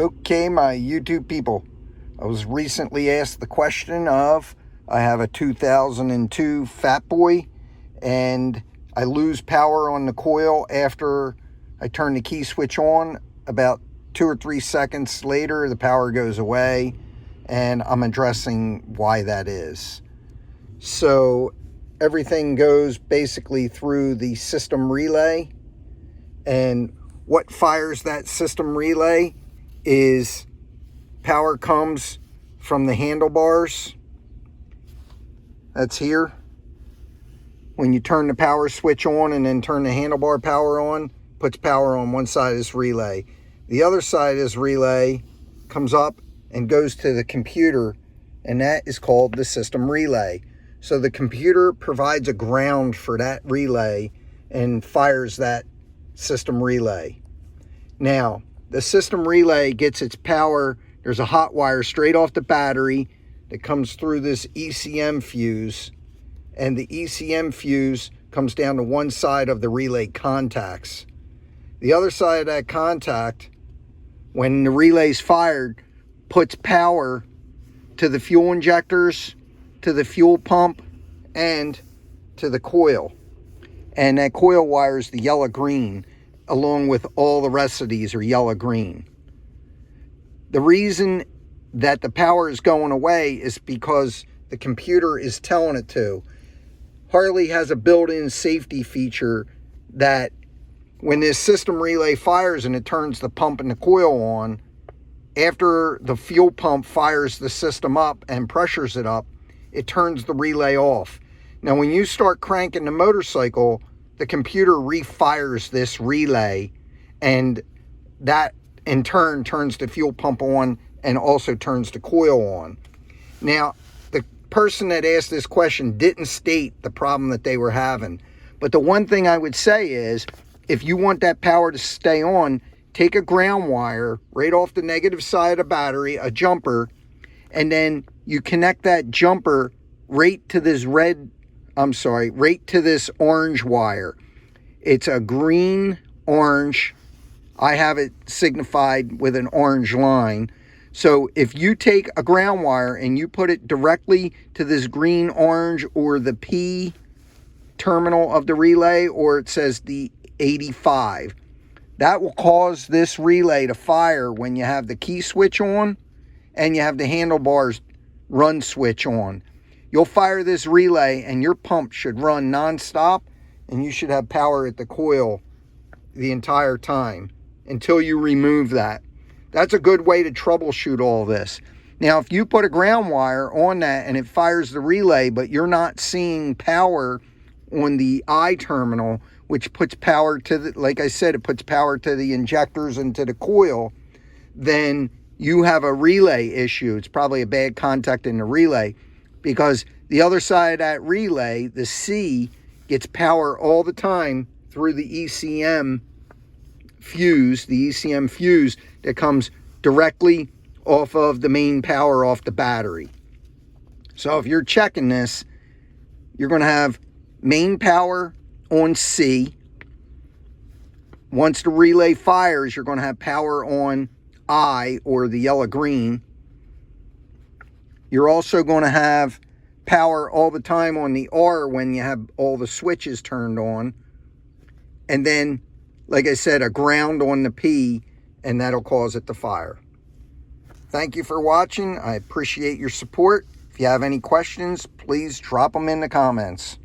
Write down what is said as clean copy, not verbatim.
Okay, my YouTube people, I was recently asked the question of, I have a 2002 Fat Boy and I lose power on the coil after I turn the key switch on. About 2 or 3 seconds later, the power goes away, and I'm addressing why that is. So everything goes basically through the system relay, and what fires that system relay is power comes from the handlebars. That's here. When you turn the power switch on and then turn the handlebar power on, puts power on one side of this relay. The other side of this relay comes up and goes to the computer, and that is called the system relay. So the computer provides a ground for that relay and fires that system relay. Now, the system relay gets its power. There's a hot wire straight off the battery that comes through this ECM fuse, and the ECM fuse comes down to one side of the relay contacts. The other side of that contact, when the relay's fired, puts power to the fuel injectors, to the fuel pump, and to the coil. And that coil wire is the yellow-green, along with all the rest of these are yellow-green. The reason that the power is going away is because the computer is telling it to. Harley has a built-in safety feature that when this system relay fires and it turns the pump and the coil on, after the fuel pump fires the system up and pressures it up, it turns the relay off. Now, when you start cranking the motorcycle, the computer refires this relay, and that in turn turns the fuel pump on and also turns the coil on. Now, the person that asked this question didn't state the problem that they were having. But the one thing I would say is, if you want that power to stay on, take a ground wire right off the negative side of the battery, a jumper, and then you connect that jumper right to this right to this orange wire. It's a green-orange. I have it signified with an orange line. So if you take a ground wire and you put it directly to this green-orange or the P terminal of the relay, or it says the 85, that will cause this relay to fire when you have the key switch on and you have the handlebars run switch on. You'll fire this relay and your pump should run non-stop, and you should have power at the coil the entire time until you remove that. That's a good way to troubleshoot all this. Now, if you put a ground wire on that and it fires the relay, but you're not seeing power on the I terminal, which puts power to the, like I said, it puts power to the injectors and to the coil, then you have a relay issue. It's probably a bad contact in the relay, because the other side of that relay, the C, gets power all the time through the ECM fuse, that comes directly off of the main power off the battery. So if you're checking this, you're going to have main power on C. Once the relay fires, you're going to have power on I, or the yellow-green. You're also going to have power all the time on the R when you have all the switches turned on. And then, like I said, a ground on the P, and that'll cause it to fire. Thank you for watching. I appreciate your support. If you have any questions, please drop them in the comments.